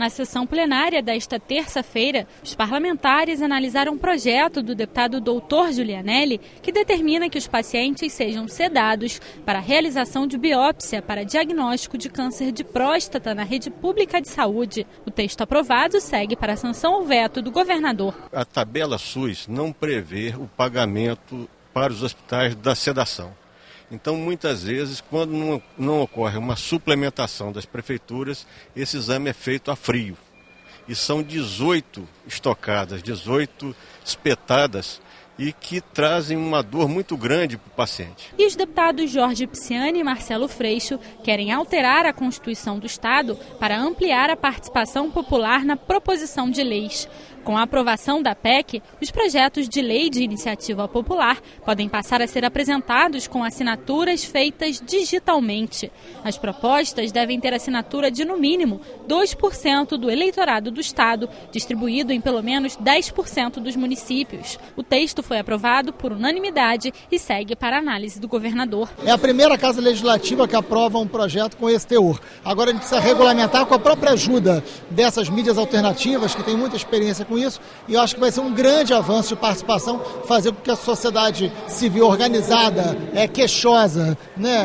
Na sessão plenária desta terça-feira, os parlamentares analisaram um projeto do deputado Doutor Giulianelli que determina que os pacientes sejam sedados para a realização de biópsia para diagnóstico de câncer de próstata na rede pública de saúde. O texto aprovado segue para a sanção ou veto do governador. A tabela SUS não prevê o pagamento para os hospitais da sedação. Então, muitas vezes, quando não ocorre uma suplementação das prefeituras, esse exame é feito a frio. E são 18 estocadas, 18 espetadas, e que trazem uma dor muito grande para o paciente. E os deputados Jorge Pisciani e Marcelo Freixo querem alterar a Constituição do Estado para ampliar a participação popular na proposição de leis. Com a aprovação da PEC, os projetos de lei de iniciativa popular podem passar a ser apresentados com assinaturas feitas digitalmente. As propostas devem ter assinatura de, no mínimo, 2% do eleitorado do Estado, distribuído em pelo menos 10% dos municípios. O texto foi aprovado por unanimidade e segue para análise do governador. É a primeira casa legislativa que aprova um projeto com esse teor. Agora a gente precisa regulamentar com a própria ajuda dessas mídias alternativas, que têm muita experiência com isso, e eu acho que vai ser um grande avanço de participação, fazer com que a sociedade civil organizada, queixosa,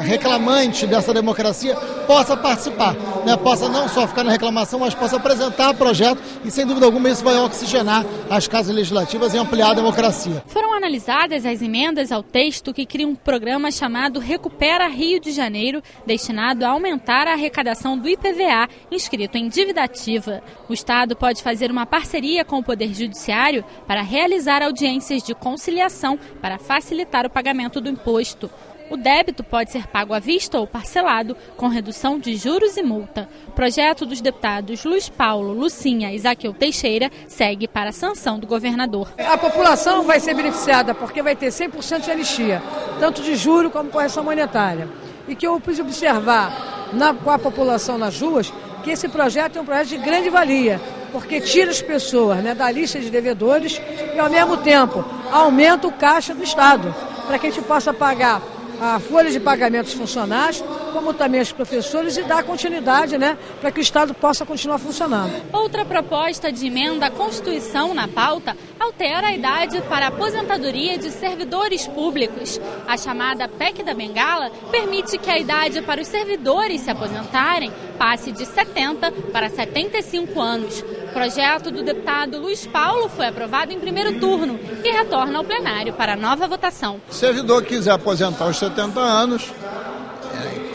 reclamante dessa democracia, possa participar, possa não só ficar na reclamação, mas possa apresentar projeto, e sem dúvida alguma isso vai oxigenar as casas legislativas e ampliar a democracia. Foram analisadas as emendas ao texto que cria um programa chamado Recupera Rio de Janeiro, destinado a aumentar a arrecadação do IPVA inscrito em dívida ativa. O Estado pode fazer uma parceria com o Poder Judiciário para realizar audiências de conciliação para facilitar o pagamento do imposto. O débito pode ser pago à vista ou parcelado, com redução de juros e multa. O projeto dos deputados Luiz Paulo, Lucinha e Zaqueu Teixeira segue para a sanção do governador. A população vai ser beneficiada porque vai ter 100% de anistia, tanto de juro como correção monetária. E que eu preciso observar com a população nas ruas que esse projeto é um projeto de grande valia, porque tira as pessoas da lista de devedores e, ao mesmo tempo, aumenta o caixa do Estado, para que a gente possa pagar a folha de pagamento dos funcionários, como também os professores, e dar continuidade, para que o Estado possa continuar funcionando. Outra proposta de emenda à Constituição na pauta altera a idade para a aposentadoria de servidores públicos. A chamada PEC da Bengala permite que a idade para os servidores se aposentarem passe de 70 para 75 anos. O projeto do deputado Luiz Paulo foi aprovado em primeiro turno e retorna ao plenário para nova votação. Se o servidor quiser aposentar aos 70 anos,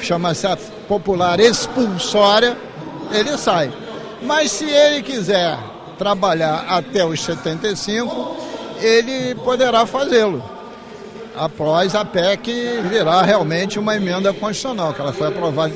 chama-se a popular expulsória, ele sai. Mas se ele quiser trabalhar até os 75, ele poderá fazê-lo. Após a PEC virar realmente uma emenda constitucional, que ela foi aprovada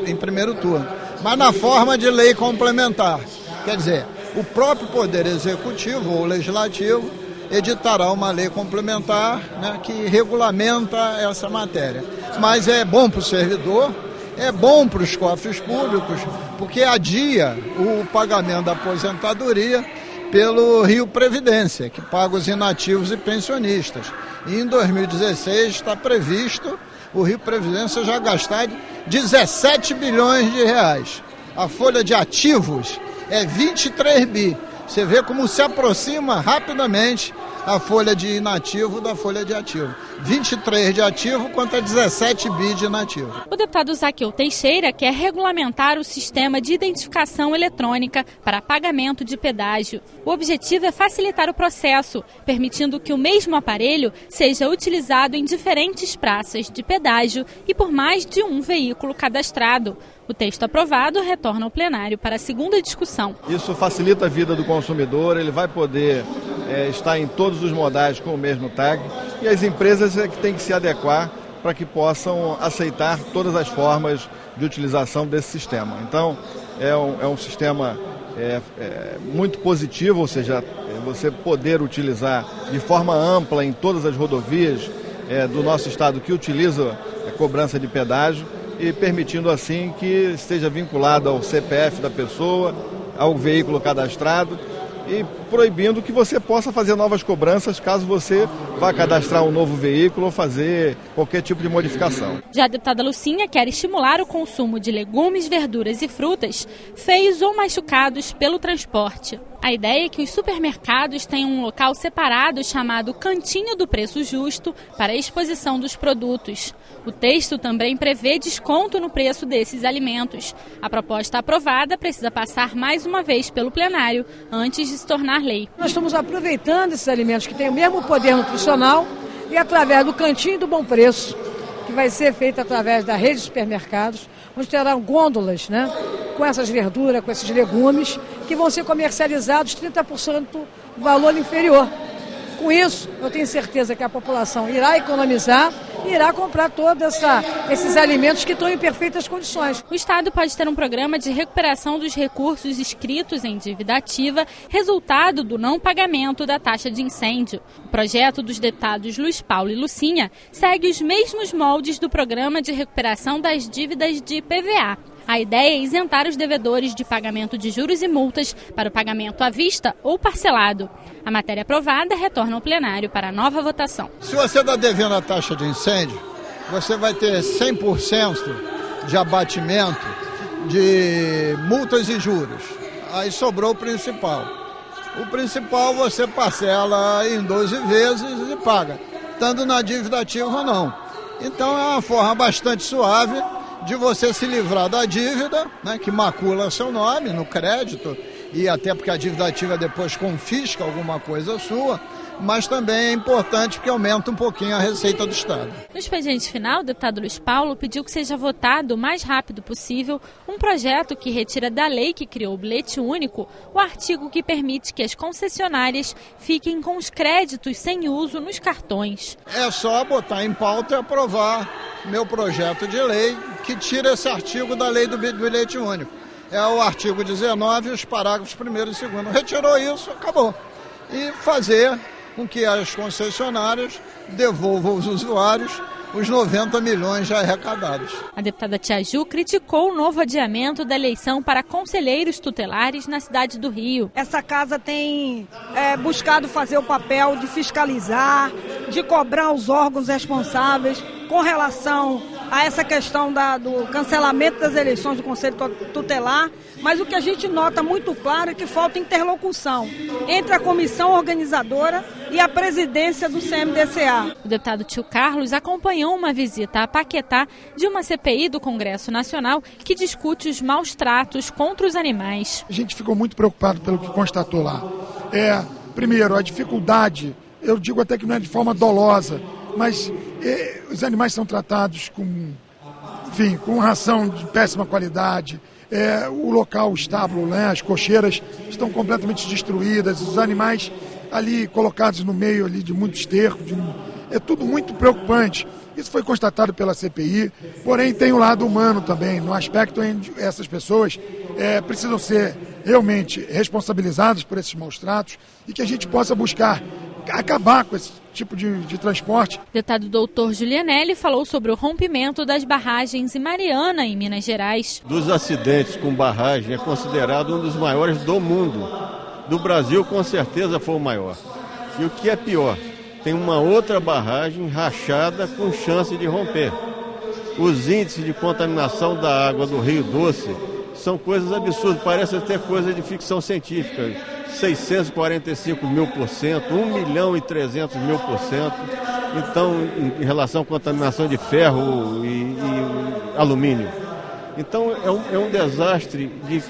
em primeiro turno. Mas na forma de lei complementar. Quer dizer, o próprio Poder Executivo ou Legislativo editará uma lei complementar que regulamenta essa matéria. Mas é bom para o servidor, é bom para os cofres públicos, porque adia o pagamento da aposentadoria pelo Rio Previdência, que paga os inativos e pensionistas. E em 2016 está previsto o Rio Previdência já gastar 17 bilhões de reais. A folha de ativos é 23 bi. Você vê como se aproxima rapidamente a folha de inativo da folha de ativo. 23 de ativo contra 17 bi de inativo. O deputado Zaqueu Teixeira quer regulamentar o sistema de identificação eletrônica para pagamento de pedágio. O objetivo é facilitar o processo, permitindo que o mesmo aparelho seja utilizado em diferentes praças de pedágio e por mais de um veículo cadastrado. O texto aprovado retorna ao plenário para a segunda discussão. Isso facilita a vida do consumidor, ele vai poder estar em todos os modais com o mesmo tag, e as empresas é que têm que se adequar para que possam aceitar todas as formas de utilização desse sistema. Então, é um sistema muito positivo, ou seja, você poder utilizar de forma ampla em todas as rodovias do nosso estado que utilizam a cobrança de pedágio, e permitindo assim que esteja vinculado ao CPF da pessoa, ao veículo cadastrado, e proibindo que você possa fazer novas cobranças caso você vá cadastrar um novo veículo ou fazer qualquer tipo de modificação. Já a deputada Lucinha quer estimular o consumo de legumes, verduras e frutas feios ou machucados pelo transporte. A ideia é que os supermercados tenham um local separado chamado Cantinho do Preço Justo para a exposição dos produtos. O texto também prevê desconto no preço desses alimentos. A proposta aprovada precisa passar mais uma vez pelo plenário antes de se tornar lei. Nós estamos aproveitando esses alimentos que têm o mesmo poder nutricional e através do Cantinho do Bom Preço, que vai ser feito através da rede de supermercados, onde terão gôndolas, né, com essas verduras, com esses legumes, que vão ser comercializados 30% valor inferior. Com isso, eu tenho certeza que a população irá economizar e irá comprar todos esses alimentos que estão em perfeitas condições. O Estado pode ter um programa de recuperação dos recursos inscritos em dívida ativa, resultado do não pagamento da taxa de incêndio. O projeto dos deputados Luiz Paulo e Lucinha segue os mesmos moldes do programa de recuperação das dívidas de IPVA. A ideia é isentar os devedores de pagamento de juros e multas para o pagamento à vista ou parcelado. A matéria aprovada retorna ao plenário para nova votação. Se você está devendo a taxa de incêndio, você vai ter 100% de abatimento de multas e juros. Aí sobrou o principal. O principal você parcela em 12 vezes e paga, estando na dívida ativa ou não. Então é uma forma bastante suave de você se livrar da dívida, né, que macula seu nome no crédito, e até porque a dívida ativa depois confisca alguma coisa sua, mas também é importante porque aumenta um pouquinho a receita do Estado. No expediente final, o deputado Luiz Paulo pediu que seja votado o mais rápido possível um projeto que retira da lei que criou o bilhete único o artigo que permite que as concessionárias fiquem com os créditos sem uso nos cartões. É só botar em pauta e aprovar meu projeto de lei que tira esse artigo da lei do bilhete único. É o artigo 19, os parágrafos 1º e 2º. Retirou isso, acabou. E fazer com que as concessionárias devolvam aos usuários os 90 milhões já arrecadados. A deputada Tia Ju criticou o novo adiamento da eleição para conselheiros tutelares na cidade do Rio. Essa casa tem buscado fazer o papel de fiscalizar, de cobrar os órgãos responsáveis com relação a essa questão do cancelamento das eleições do Conselho Tutelar, mas o que a gente nota muito claro é que falta interlocução entre a comissão organizadora e a presidência do CMDCA. O deputado Tio Carlos acompanhou uma visita a Paquetá de uma CPI do Congresso Nacional que discute os maus tratos contra os animais. A gente ficou muito preocupado pelo que constatou lá. Primeiro, a dificuldade, eu digo até que não é de forma dolosa, mas os animais são tratados com ração de péssima qualidade, o local, o estábulo, né, as cocheiras estão completamente destruídas, os animais ali colocados no meio ali de muito esterco, é tudo muito preocupante. Isso foi constatado pela CPI, porém tem o lado humano também, no aspecto em que essas pessoas precisam ser realmente responsabilizadas por esses maus tratos e que a gente possa buscar acabar com esse tipo de transporte. O deputado doutor Julianelli falou sobre o rompimento das barragens em Mariana, em Minas Gerais. Dos acidentes com barragem é considerado um dos maiores do mundo. Do Brasil, com certeza, foi o maior. E o que é pior, tem uma outra barragem rachada com chance de romper. Os índices de contaminação da água do Rio Doce são coisas absurdas, parece até coisa de ficção científica. 645 mil %, 1.300.000%. Então, em relação à contaminação de ferro e alumínio. Então, é um desastre de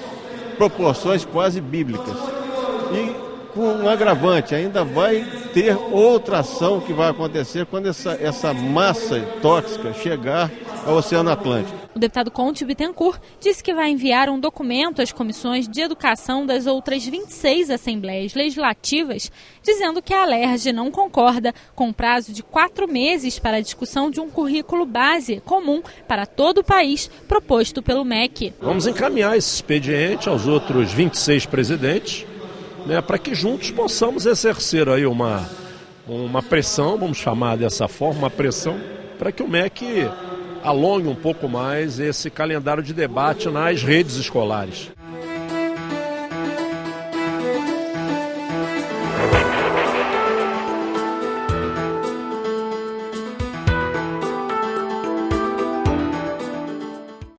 proporções quase bíblicas. E com um agravante, ainda vai ter outra ação que vai acontecer quando essa massa tóxica chegar ao Oceano Atlântico. O deputado Conte Bittencourt disse que vai enviar um documento às comissões de educação das outras 26 assembleias legislativas, dizendo que a Alerj não concorda com um prazo de 4 meses para a discussão de um currículo base comum para todo o país, proposto pelo MEC. Vamos encaminhar esse expediente aos outros 26 presidentes, né, para que juntos possamos exercer aí uma pressão, vamos chamar dessa forma, uma pressão, para que o MEC alongue um pouco mais esse calendário de debate nas redes escolares.